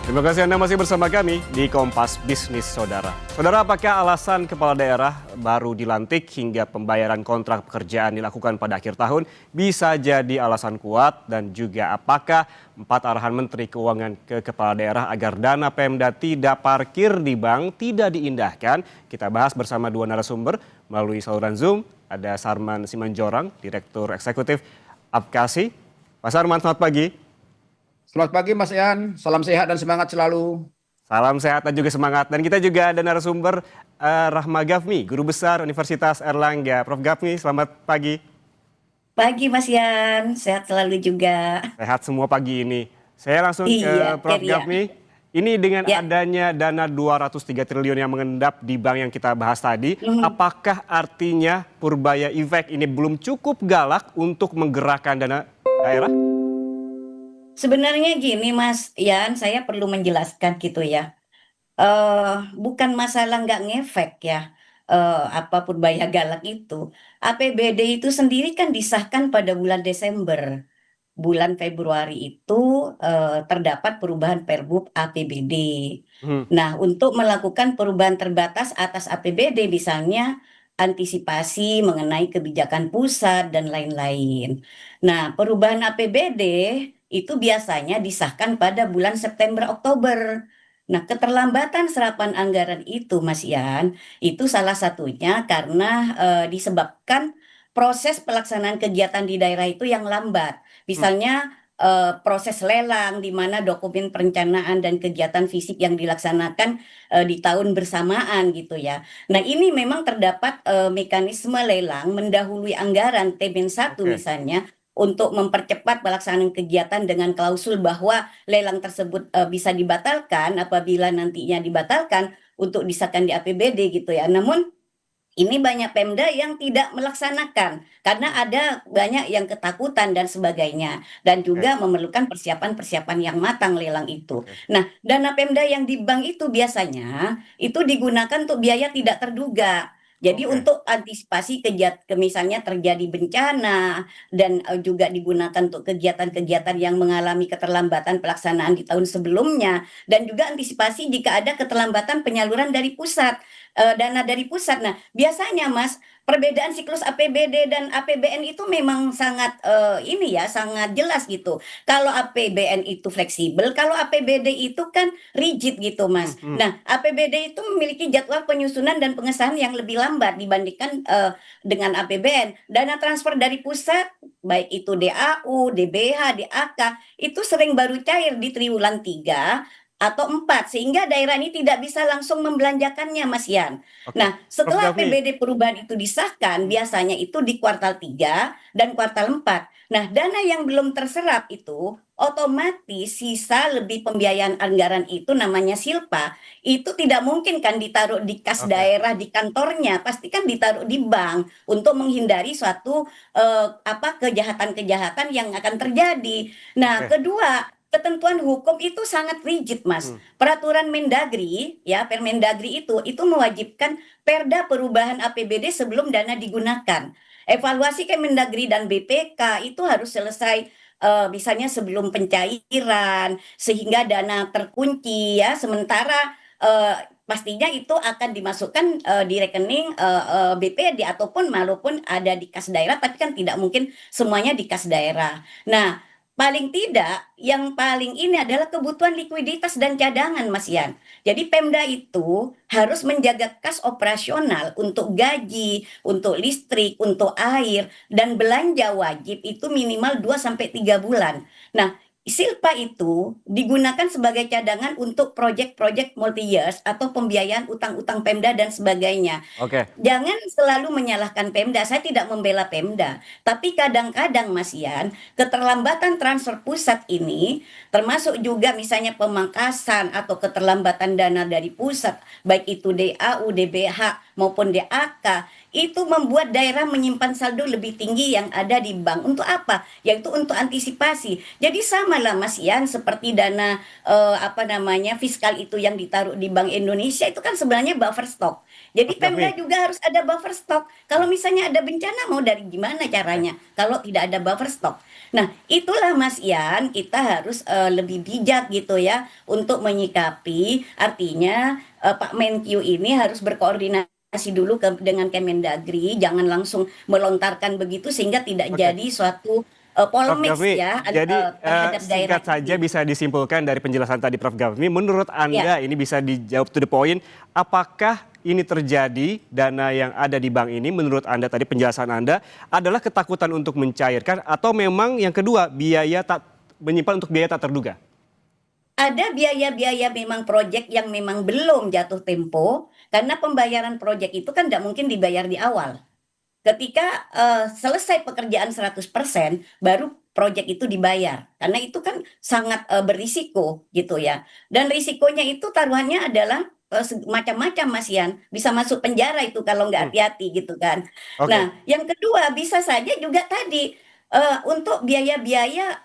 Terima kasih Anda masih bersama kami di Kompas Bisnis Saudara. Saudara, apakah alasan kepala daerah baru dilantik hingga pembayaran kontrak pekerjaan dilakukan pada akhir tahun bisa jadi alasan kuat, dan juga apakah 4 arahan Menteri Keuangan ke kepala daerah agar dana Pemda tidak parkir di bank tidak diindahkan? Kita bahas bersama dua narasumber melalui saluran Zoom. Ada Sarman Simanjorang, Direktur Eksekutif Apkasi. Pak Sarman, selamat pagi. Selamat pagi Mas Ian, salam sehat dan semangat selalu. Salam sehat dan juga semangat. Dan kita juga ada narasumber Rahma Gafni, Guru Besar Universitas Erlangga. Prof. Gafni, selamat pagi. Pagi Mas Yan, sehat selalu juga. Sehat semua pagi ini. Saya langsung ke Iya, Prof. Ria. Gafni. Ini dengan Ya. adanya dana 203 triliun yang mengendap di bank yang kita bahas tadi, apakah artinya Purbaya Effect ini belum cukup galak untuk menggerakkan dana daerah? Sebenarnya gini Mas Yan, saya perlu menjelaskan gitu ya. Bukan masalah nggak ngefek ya, apa Purbaya galak itu. APBD itu sendiri kan disahkan pada bulan Desember. Bulan Februari itu terdapat perubahan Perbup APBD. Hmm, Nah, untuk melakukan perubahan terbatas atas APBD, misalnya antisipasi mengenai kebijakan pusat dan lain-lain. Nah, perubahan APBD itu biasanya disahkan pada bulan September Oktober. Nah, keterlambatan serapan anggaran itu, Mas Yan, itu salah satunya karena disebabkan proses pelaksanaan kegiatan di daerah itu yang lambat. hmm, Misalnya proses lelang di mana dokumen perencanaan dan kegiatan fisik yang dilaksanakan di tahun bersamaan gitu ya. Nah, ini memang terdapat mekanisme lelang mendahului anggaran TBN 1 oke. misalnya untuk mempercepat pelaksanaan kegiatan dengan klausul bahwa lelang tersebut bisa dibatalkan apabila nantinya dibatalkan untuk disahkan di APBD gitu ya. Namun ini banyak Pemda yang tidak melaksanakan karena ada banyak yang ketakutan dan sebagainya, dan Oke, juga memerlukan persiapan-persiapan yang matang lelang itu. oke, Nah, dana Pemda yang di bank itu biasanya itu digunakan untuk biaya tidak terduga. Jadi oke, untuk antisipasi misalnya terjadi bencana, dan juga digunakan untuk kegiatan-kegiatan yang mengalami keterlambatan pelaksanaan di tahun sebelumnya, dan juga antisipasi jika ada keterlambatan penyaluran dari pusat, dana dari pusat. Nah, biasanya Mas, perbedaan siklus APBD dan APBN itu memang sangat ini ya, sangat jelas gitu. Kalau APBN itu fleksibel, kalau APBD itu kan rigid gitu, hmm, Mas. hmm, Nah, APBD itu memiliki jadwal penyusunan dan pengesahan yang lebih lambat dibandingkan dengan APBN. Dana transfer dari pusat, baik itu DAU, DBH, DAK, itu sering baru cair di triwulan 3 atau 4, sehingga daerah ini tidak bisa langsung membelanjakannya, Mas Yan. oke. Nah, Prof. setelah Gafni, APBD perubahan itu disahkan, hmm, biasanya itu di kuartal 3 dan kuartal 4. Nah, dana yang belum terserap itu otomatis sisa lebih pembiayaan anggaran itu namanya silpa, itu tidak mungkin kan ditaruh di kas oke, daerah di kantornya, pasti kan ditaruh di bank untuk menghindari suatu apa kejahatan-kejahatan yang akan terjadi. Nah, oke, kedua, ketentuan hukum itu sangat rigid, Mas. hmm, Peraturan Mendagri, ya, Permendagri itu mewajibkan Perda perubahan APBD sebelum dana digunakan. Evaluasi Kemendagri dan BPK itu harus selesai misalnya sebelum pencairan sehingga dana terkunci ya. Sementara pastinya itu akan dimasukkan di rekening BPD ataupun maupun ada di kas daerah, tapi kan tidak mungkin semuanya di kas daerah. Nah, paling tidak, yang paling ini adalah kebutuhan likuiditas dan cadangan, Mas Yan. Jadi Pemda itu harus menjaga kas operasional untuk gaji, untuk listrik, untuk air, dan belanja wajib itu minimal 2 sampai 3 bulan. Nah, silpa itu digunakan sebagai cadangan untuk proyek-proyek multi-years atau pembiayaan utang-utang Pemda dan sebagainya. oke. Jangan selalu menyalahkan Pemda, saya tidak membela Pemda. Tapi kadang-kadang Mas Yan, keterlambatan transfer pusat ini, termasuk juga misalnya pemangkasan atau keterlambatan dana dari pusat, baik itu DAU, DBH, maupun DAK, itu membuat daerah menyimpan saldo lebih tinggi yang ada di bank. Untuk apa? Yaitu untuk antisipasi. Jadi sama lah Mas Ian, seperti dana apa namanya fiskal itu yang ditaruh di Bank Indonesia itu kan sebenarnya buffer stock. Jadi Prof. Pemda Gafni. juga harus ada buffer stock. Kalau misalnya ada bencana mau dari gimana caranya? Kalau tidak ada buffer stock. Nah, itulah Mas Ian, kita harus lebih bijak gitu ya untuk menyikapi. Artinya Pak Menkyu ini harus berkoordinasi dulu dengan Kemendagri, jangan langsung melontarkan begitu sehingga tidak Oke. jadi suatu Prof. polemik Gafni, ya jadi terhadap daerah singkat saja ini. bisa disimpulkan dari penjelasan tadi Prof. Gafni, menurut Ya. Anda ini bisa dijawab to the point, apakah ini terjadi dana yang ada di bank ini menurut Anda tadi penjelasan Anda adalah ketakutan untuk mencairkan atau memang yang kedua biaya tak menyimpan untuk biaya tak terduga? Ada biaya-biaya memang proyek yang memang belum jatuh tempo, karena pembayaran proyek itu kan tidak mungkin dibayar di awal. Ketika selesai pekerjaan 100%, baru proyek itu dibayar. Karena itu kan sangat berisiko gitu ya. Dan risikonya itu taruhannya adalah macam-macam Mas Yan. Bisa masuk penjara itu kalau nggak Hmm, hati-hati gitu kan. Oke, Nah, yang kedua bisa saja juga tadi untuk biaya-biaya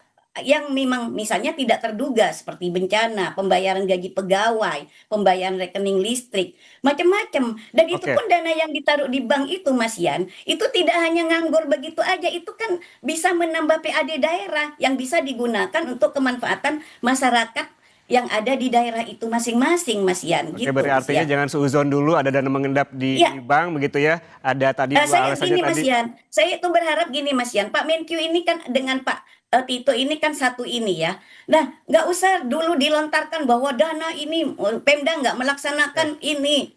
yang memang misalnya tidak terduga seperti bencana, pembayaran gaji pegawai, pembayaran rekening listrik, macam-macam. Dan itu oke. pun dana yang ditaruh di bank itu Mas Yan, itu tidak hanya nganggur begitu aja, itu kan bisa menambah PAD daerah yang bisa digunakan untuk kemanfaatan masyarakat yang ada di daerah itu masing-masing Mas Yan, Oke, gitu berarti Mas artinya Yan. jangan seuzon dulu ada dana mengendap di Iya. bank begitu ya. Ada tadi dua Saya alasannya gini Mas tadi. Yan, saya itu berharap gini Mas Yan, Pak Menkyu ini kan dengan Pak Tito ini kan satu ini ya. Nah, nggak usah dulu dilontarkan bahwa dana ini Pemda nggak Oke. melaksanakan ini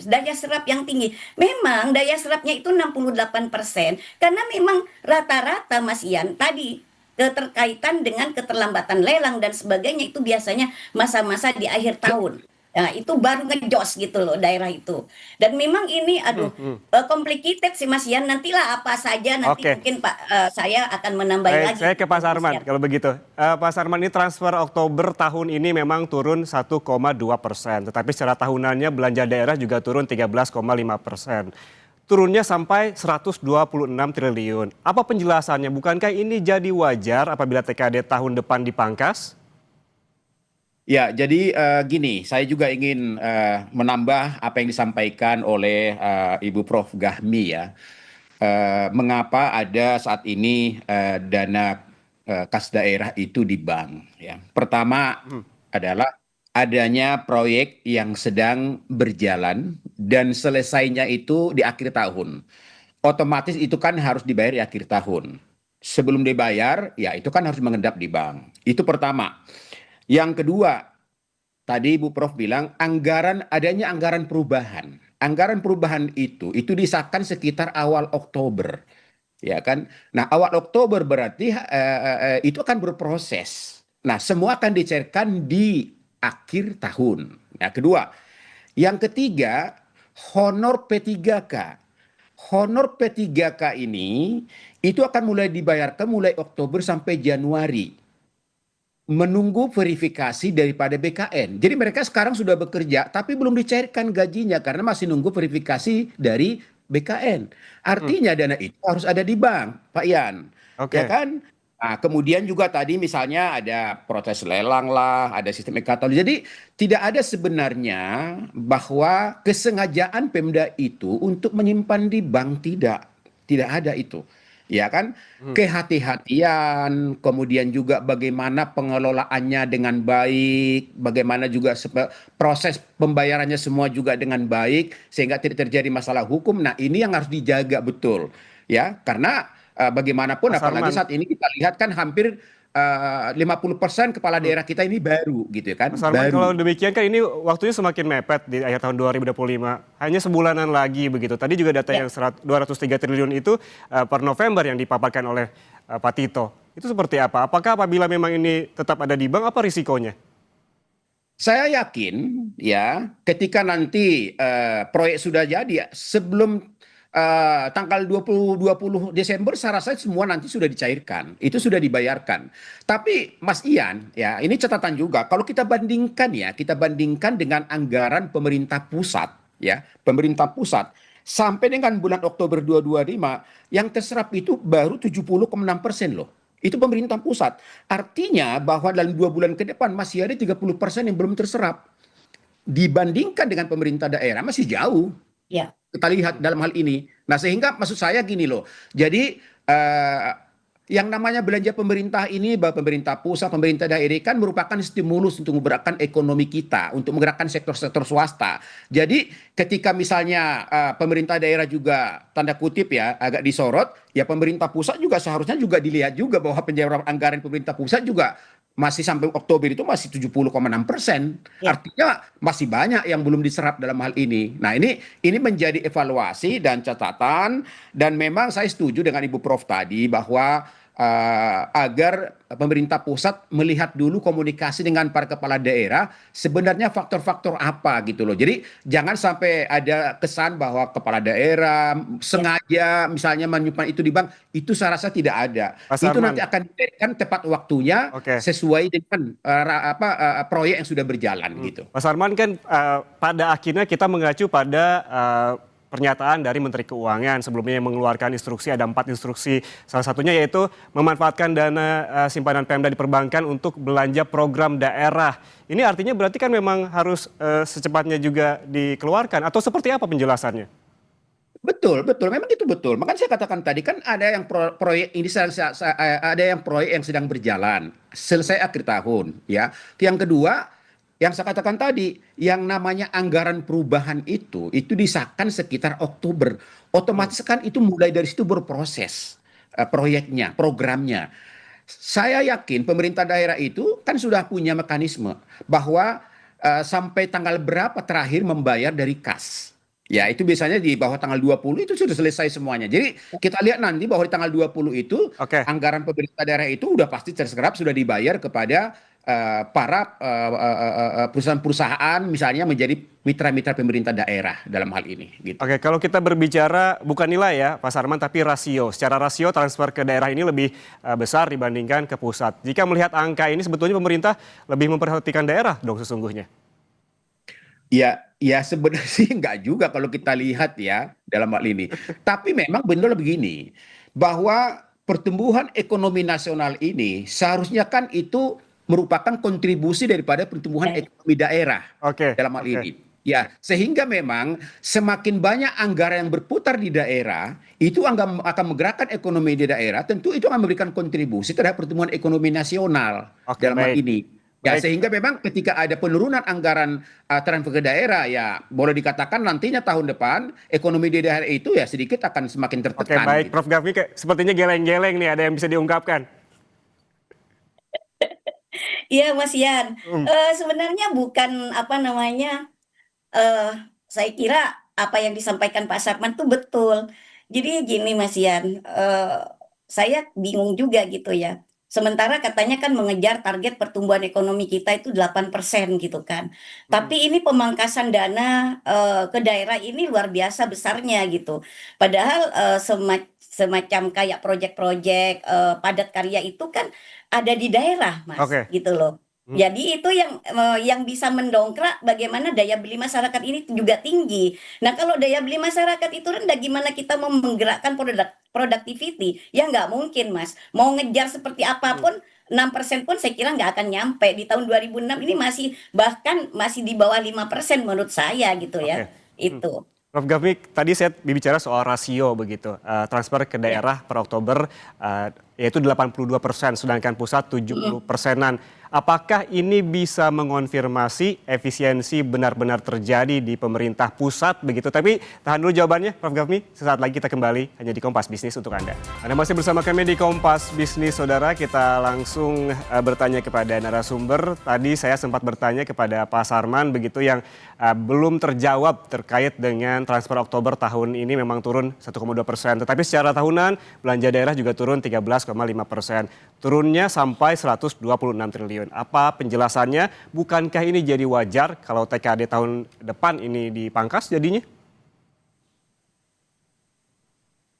daya serap yang tinggi. Memang daya serapnya itu 68% karena memang rata-rata Mas Yan tadi keterkaitan dengan keterlambatan lelang dan sebagainya itu biasanya masa-masa di akhir tahun. Nah, itu baru ngejos gitu loh daerah itu. Dan memang ini Hmm, aduh hmm. complicated sih Mas Yan. Nantilah apa saja nanti Oke. mungkin Pak saya akan menambahin Baik, lagi saya ke Pak Mas Sarman Yan. kalau begitu. Pak Sarman, ini transfer Oktober tahun ini memang turun 1,2%, tetapi secara tahunannya belanja daerah juga turun 13,5%. Turunnya sampai 126 triliun. Apa penjelasannya? Bukankah ini jadi wajar apabila TKD tahun depan dipangkas? Ya, jadi gini, saya juga ingin menambah apa yang disampaikan oleh Ibu Prof. Gahmi ya. Mengapa ada saat ini dana kas daerah itu di bank ya. Pertama Hmm, adalah adanya proyek yang sedang berjalan dan selesainya itu di akhir tahun. Otomatis itu kan harus dibayar di akhir tahun. Sebelum dibayar, ya itu kan harus mengendap di bank. Itu pertama. Yang kedua, tadi Ibu Prof bilang adanya anggaran perubahan. Anggaran perubahan itu disahkan sekitar awal Oktober, ya kan? Nah, awal Oktober berarti itu akan berproses. Nah, semua akan dicairkan di akhir tahun. Nah, kedua, yang ketiga, honor P3K. Honor P3K ini itu akan mulai dibayarkan mulai Oktober sampai Januari menunggu verifikasi daripada BKN. Jadi mereka sekarang sudah bekerja tapi belum dicairkan gajinya karena masih nunggu verifikasi dari BKN. hmm. Artinya dana itu harus ada di bank, Pak Yan. Ya Oke. kan? Nah, kemudian juga tadi misalnya ada proses lelang lah, ada sistem e-katalog. Jadi tidak ada sebenarnya bahwa kesengajaan Pemda itu untuk menyimpan di bank, tidak. Tidak ada itu. Ya kan? Hmm. Kehati-hatian, kemudian juga bagaimana pengelolaannya dengan baik, bagaimana juga proses pembayarannya semua juga dengan baik sehingga tidak terjadi masalah hukum. Nah, ini yang harus dijaga betul. Ya, karena bagaimanapun Pak apalagi Sarman, saat ini kita lihat kan hampir 50% kepala hmm. daerah kita ini baru gitu ya kan, Mas Arman, kalau baru. demikian kan ini waktunya semakin mepet di akhir tahun 2025. Hanya sebulanan lagi begitu. Tadi juga data Ya. yang 203 triliun itu per November yang dipaparkan oleh Pak Tito. Itu seperti apa? Apakah apabila memang ini tetap ada di bank, apa risikonya? Saya yakin ya ketika nanti proyek sudah jadi sebelum tanggal 20 Desember saya rasa semua nanti sudah dicairkan. Itu sudah dibayarkan. Tapi Mas Ian ya ini catatan juga kalau kita bandingkan dengan anggaran pemerintah pusat ya, pemerintah pusat, sampai dengan bulan Oktober 2025 yang terserap itu baru 70,6% loh. Itu pemerintah pusat. Artinya bahwa dalam 2 bulan ke depan masih ada 30% yang belum terserap. Dibandingkan dengan pemerintah daerah masih jauh. Ya. Kita lihat dalam hal ini. Nah, sehingga maksud saya gini loh. Jadi yang namanya belanja pemerintah ini, bahwa pemerintah pusat, pemerintah daerah kan merupakan stimulus untuk menggerakkan ekonomi kita, untuk menggerakkan sektor-sektor swasta. Jadi ketika misalnya pemerintah daerah juga tanda kutip ya agak disorot, ya pemerintah pusat juga seharusnya juga dilihat juga bahwa penyaluran anggaran pemerintah pusat juga masih sampai Oktober itu masih 70,6%. Ya. Artinya masih banyak yang belum diserap dalam hal ini. Nah, ini menjadi evaluasi dan catatan, dan memang saya setuju dengan Ibu Prof tadi bahwa agar pemerintah pusat melihat dulu komunikasi dengan para kepala daerah sebenarnya faktor-faktor apa gitu loh. Jadi jangan sampai ada kesan bahwa kepala daerah sengaja misalnya menyimpan itu di bank, itu saya rasa tidak ada. Pak Itu Sarman. nanti akan diberikan tepat waktunya Oke. sesuai dengan proyek yang sudah berjalan gitu. Mas Arman kan pada akhirnya kita mengacu pada pernyataan dari Menteri Keuangan sebelumnya yang mengeluarkan instruksi, ada 4 instruksi. Salah satunya yaitu memanfaatkan dana simpanan Pemda di perbankan untuk belanja program daerah. Ini artinya berarti kan memang harus secepatnya juga dikeluarkan, atau seperti apa penjelasannya? Betul, betul. Memang itu betul. Makanya saya katakan tadi kan ada yang proyek ini ada yang proyek yang sedang berjalan, selesai akhir tahun, ya. Yang kedua, yang saya katakan tadi, yang namanya anggaran perubahan itu disahkan sekitar Oktober. Otomatis kan itu mulai dari situ berproses proyeknya, programnya. Saya yakin pemerintah daerah itu kan sudah punya mekanisme bahwa sampai tanggal berapa terakhir membayar dari kas. Ya, itu biasanya di bawah tanggal 20 itu sudah selesai semuanya. Jadi kita lihat nanti bahwa di tanggal 20 itu Oke. anggaran pemerintah daerah itu udah pasti terserap, sudah dibayar kepada para perusahaan-perusahaan misalnya menjadi mitra-mitra pemerintah daerah dalam hal ini. Gitu. Oke, kalau kita berbicara bukan nilai ya Pak Sarman, tapi rasio. Secara rasio transfer ke daerah ini lebih besar dibandingkan ke pusat. Jika melihat angka ini sebetulnya pemerintah lebih memperhatikan daerah dong sesungguhnya. Ya sebenarnya sih enggak juga kalau kita lihat ya dalam hal ini. Tapi memang benar begini, bahwa pertumbuhan ekonomi nasional ini seharusnya kan itu merupakan kontribusi daripada pertumbuhan ekonomi daerah dalam hal ini. Ya, sehingga memang semakin banyak anggaran yang berputar di daerah, itu akan menggerakkan ekonomi di daerah, tentu itu akan memberikan kontribusi terhadap pertumbuhan ekonomi nasional dalam hal ini. Ya, sehingga memang ketika ada penurunan anggaran transfer ke daerah, ya boleh dikatakan nantinya tahun depan ekonomi di daerah itu ya sedikit akan semakin tertekan. Oke, baik gitu. Prof Gafni, sepertinya geleng-geleng nih, ada yang bisa diungkapkan. Iya Mas Yan, sebenarnya bukan apa namanya, saya kira apa yang disampaikan Pak Sarman itu betul. Jadi gini Mas Yan, saya bingung juga gitu ya. Sementara katanya kan mengejar target pertumbuhan ekonomi kita itu 8% gitu kan. Tapi ini pemangkasan dana ke daerah ini luar biasa besarnya gitu. Padahal semacam kayak proyek-proyek padat karya itu kan ada di daerah, Mas, Oke. gitu loh. Jadi itu yang bisa mendongkrak bagaimana daya beli masyarakat ini juga tinggi. Nah, kalau daya beli masyarakat itu rendah, gimana kita mau menggerakkan productivity? Ya nggak mungkin, Mas. Mau ngejar seperti apapun, 6% pun saya kira nggak akan nyampe. Di tahun 2006 ini bahkan masih di bawah 5% menurut saya gitu ya. Itu. Prof Gafni, tadi saya bicara soal rasio begitu, transfer ke daerah per Oktober yaitu 82%, sedangkan pusat 70%-an. Apakah ini bisa mengonfirmasi efisiensi benar-benar terjadi di pemerintah pusat begitu? Tapi tahan dulu jawabannya, Prof Gafni. Sesaat lagi kita kembali hanya di Kompas Bisnis untuk Anda. Anda masih bersama kami di Kompas Bisnis, Saudara. Kita langsung bertanya kepada narasumber. Tadi saya sempat bertanya kepada Pak Sarman begitu yang belum terjawab terkait dengan transfer Oktober tahun ini memang turun 1,2%. Tetapi secara tahunan belanja daerah juga turun 13,5%. Turunnya sampai 126 triliun. Apa penjelasannya? Bukankah ini jadi wajar kalau TKD tahun depan ini dipangkas jadinya?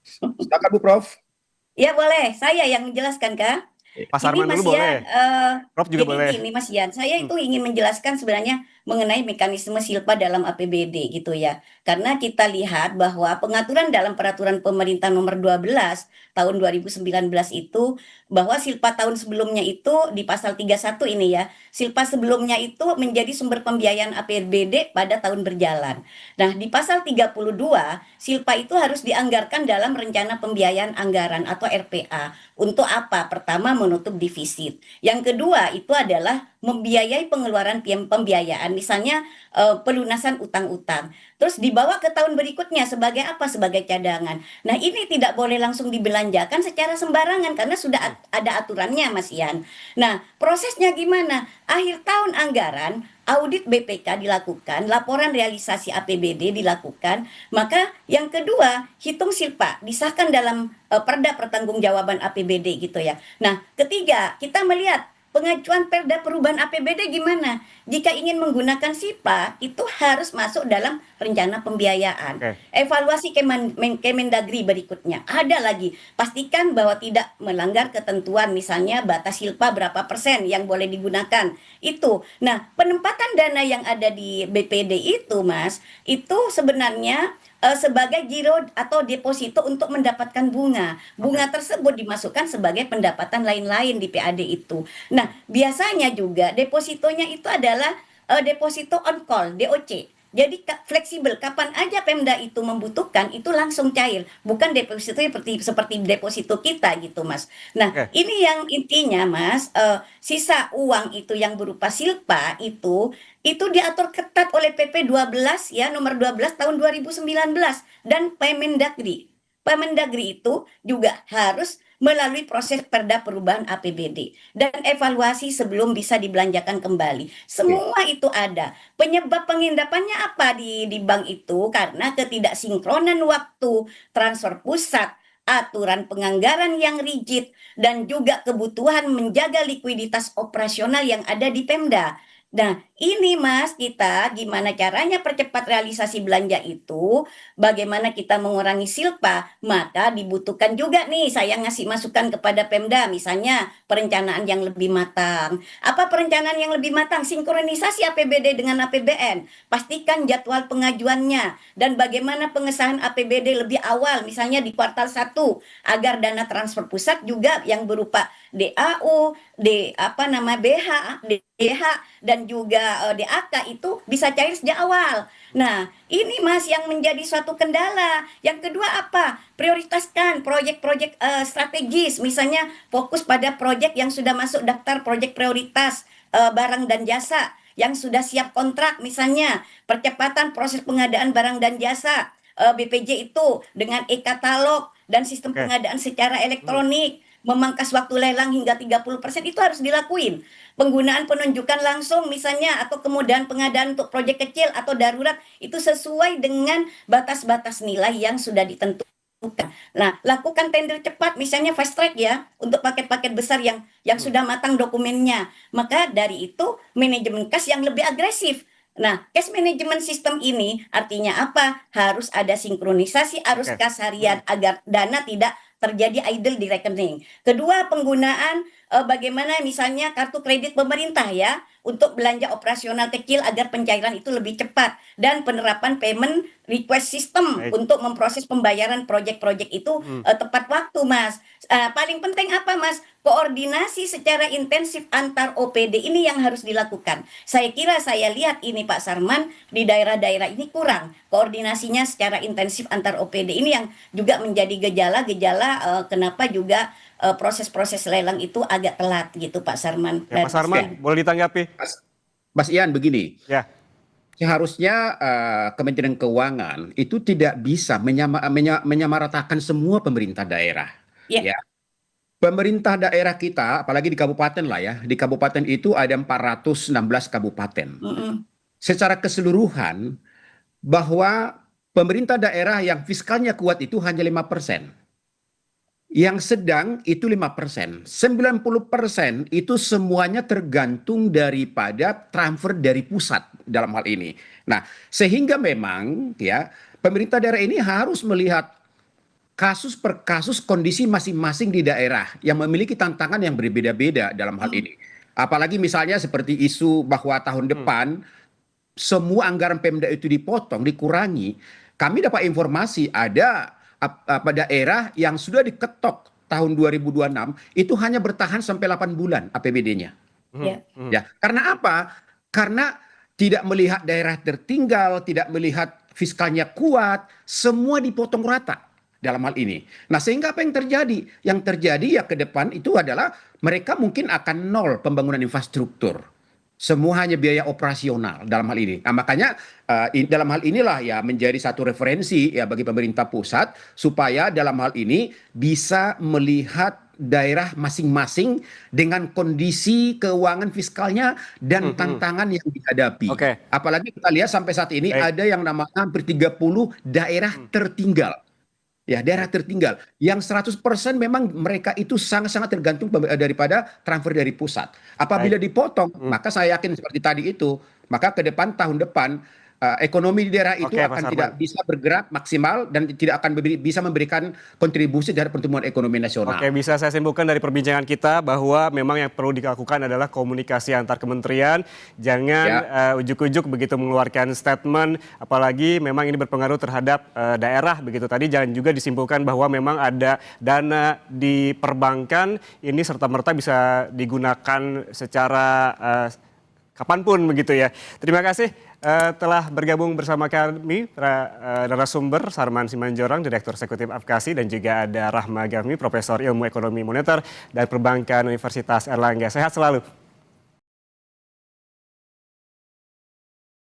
Silakan Bu Prof. Ya boleh, saya yang menjelaskan Kak. Pak Sarman dulu boleh. Prof juga jadi boleh. gini Mas Yan, saya itu ingin menjelaskan sebenarnya mengenai mekanisme silpa dalam APBD gitu ya. Karena kita lihat bahwa pengaturan dalam peraturan pemerintah nomor 12 tahun 2019 itu bahwa silpa tahun sebelumnya itu di pasal 31 ini ya, silpa sebelumnya itu menjadi sumber pembiayaan APBD pada tahun berjalan. Nah, di pasal 32, silpa itu harus dianggarkan dalam rencana pembiayaan anggaran atau RPA. Untuk apa? Pertama, menutup defisit. Yang kedua, itu adalah membiayai pengeluaran pembiayaan, misalnya pelunasan utang-utang. Terus dibawa ke tahun berikutnya sebagai apa? Sebagai cadangan. Nah, ini tidak boleh langsung dibelanjakan secara sembarangan karena sudah ada aturannya, Mas Ian. Nah, prosesnya gimana? Akhir tahun anggaran, audit BPK dilakukan, laporan realisasi APBD dilakukan, maka yang kedua, hitung silpa, disahkan dalam Perda Pertanggungjawaban APBD gitu ya. Nah, ketiga, kita melihat pengajuan Perda perubahan APBD gimana? Jika ingin menggunakan SIPA, itu harus masuk dalam rencana pembiayaan. Oke. Evaluasi Kemendagri berikutnya. Ada lagi, pastikan bahwa tidak melanggar ketentuan, misalnya batas silpa berapa persen yang boleh digunakan. Itu. Nah, penempatan dana yang ada di BPD itu, Mas, itu sebenarnya sebagai giro atau deposito untuk mendapatkan bunga. Bunga tersebut dimasukkan sebagai pendapatan lain-lain di PAD itu. Nah, biasanya juga depositonya itu adalah deposito on call, DOC. Jadi fleksibel, kapan aja Pemda itu membutuhkan itu langsung cair, bukan deposito seperti deposito kita gitu, Mas. Nah, Oke. ini yang intinya, Mas, sisa uang itu yang berupa silpa itu diatur ketat oleh PP 12 ya, nomor 12 tahun 2019 dan Permendagri. Permendagri itu juga harus melalui proses Perda perubahan APBD dan evaluasi sebelum bisa dibelanjakan kembali. Semua itu ada. Penyebab pengendapannya apa di bank itu? Karena ketidaksinkronan waktu, transfer pusat, aturan penganggaran yang rigid, dan juga kebutuhan menjaga likuiditas operasional yang ada di Pemda. Nah, ini Mas, kita gimana caranya percepat realisasi belanja itu, bagaimana kita mengurangi silpa, maka dibutuhkan juga nih saya ngasih masukan kepada Pemda, misalnya perencanaan yang lebih matang. Apa perencanaan yang lebih matang? Sinkronisasi APBD dengan APBN. Pastikan jadwal pengajuannya dan bagaimana pengesahan APBD lebih awal, misalnya di kuartal 1, agar dana transfer pusat juga yang berupa DAU, BH, DH dan juga DAK itu bisa cair sejak awal. Nah, ini Mas yang menjadi suatu kendala. Yang kedua apa? Prioritaskan proyek-proyek strategis, misalnya fokus pada proyek yang sudah masuk daftar proyek prioritas barang dan jasa yang sudah siap kontrak, misalnya percepatan proses pengadaan barang dan jasa. BPJ itu dengan e-katalog dan sistem Oke. pengadaan secara elektronik, memangkas waktu lelang hingga 30% itu harus dilakuin. Penggunaan penunjukan langsung misalnya atau kemudahan pengadaan untuk proyek kecil atau darurat itu sesuai dengan batas-batas nilai yang sudah ditentukan. Nah, lakukan tender cepat misalnya fast track ya untuk paket-paket besar yang sudah matang dokumennya. Maka dari itu manajemen kas yang lebih agresif. Nah, cash management system ini artinya apa? Harus ada sinkronisasi arus Oke. kas harian agar dana tidak terjadi idle di rekening. Kedua, penggunaan bagaimana misalnya kartu kredit pemerintah ya untuk belanja operasional kecil agar pencairan itu lebih cepat dan penerapan payment request system Baik. untuk memproses pembayaran proyek-proyek itu tepat waktu, Mas. Paling penting apa, Mas? Koordinasi secara intensif antar OPD ini yang harus dilakukan. Saya lihat ini Pak Sarman di daerah-daerah ini kurang koordinasinya secara intensif antar OPD ini yang juga menjadi gejala-gejala kenapa juga proses-proses lelang itu agak telat gitu Pak Sarman. Ya, Pak Sarman, boleh ditanggapi? Mas Ian begini, Ya. seharusnya Kementerian Keuangan itu tidak bisa menyamaratakan semua pemerintah daerah. Ya. Ya. Pemerintah daerah kita, apalagi di kabupaten lah ya, di kabupaten itu ada 416 kabupaten. Secara keseluruhan, bahwa pemerintah daerah yang fiskalnya kuat itu hanya 5%. Yang sedang itu 5%. 90% itu semuanya tergantung daripada transfer dari pusat dalam hal ini. Nah, sehingga memang ya pemerintah daerah ini harus melihat kasus per kasus kondisi masing-masing di daerah yang memiliki tantangan yang berbeda-beda dalam hal ini. Apalagi misalnya seperti isu bahwa tahun depan semua anggaran Pemda itu dipotong, dikurangi, kami dapat informasi ada daerah yang sudah diketok tahun 2026 itu hanya bertahan sampai 8 bulan APBD-nya. Ya. Ya, karena apa? Karena tidak melihat daerah tertinggal, tidak melihat fiskalnya kuat, semua dipotong rata dalam hal ini. Nah, sehingga apa yang terjadi? Yang terjadi ya ke depan itu adalah mereka mungkin akan nol pembangunan infrastruktur. Semua hanya biaya operasional dalam hal ini. Nah, makanya dalam hal inilah ya menjadi satu referensi ya bagi pemerintah pusat supaya dalam hal ini bisa melihat daerah masing-masing dengan kondisi keuangan fiskalnya dan tantangan yang dihadapi. Oke. Apalagi kita lihat sampai saat ini Baik. ada yang namanya hampir 30 daerah tertinggal. Ya, daerah tertinggal yang 100% memang mereka itu sangat-sangat tergantung daripada transfer dari pusat. Apabila dipotong, maka saya yakin seperti tadi itu, maka ke depan tahun depan ekonomi di daerah itu Oke, Pak akan Sarman. tidak bisa bergerak maksimal dan tidak akan bisa memberikan kontribusi terhadap pertumbuhan ekonomi nasional. Oke, bisa saya simpulkan dari perbincangan kita bahwa memang yang perlu dilakukan adalah komunikasi antar kementerian. Jangan ujuk-ujuk begitu mengeluarkan statement, apalagi memang ini berpengaruh terhadap daerah begitu. Tadi jangan juga disimpulkan bahwa memang ada dana di perbankan ini serta-merta bisa digunakan secara kapanpun begitu ya. Terima kasih telah bergabung bersama kami narasumber Sarman Simanjorang, Direktur Eksekutif Apkasi, dan juga ada Rahma Gafni, Profesor Ilmu Ekonomi Moneter dan Perbankan Universitas Erlangga. Sehat selalu.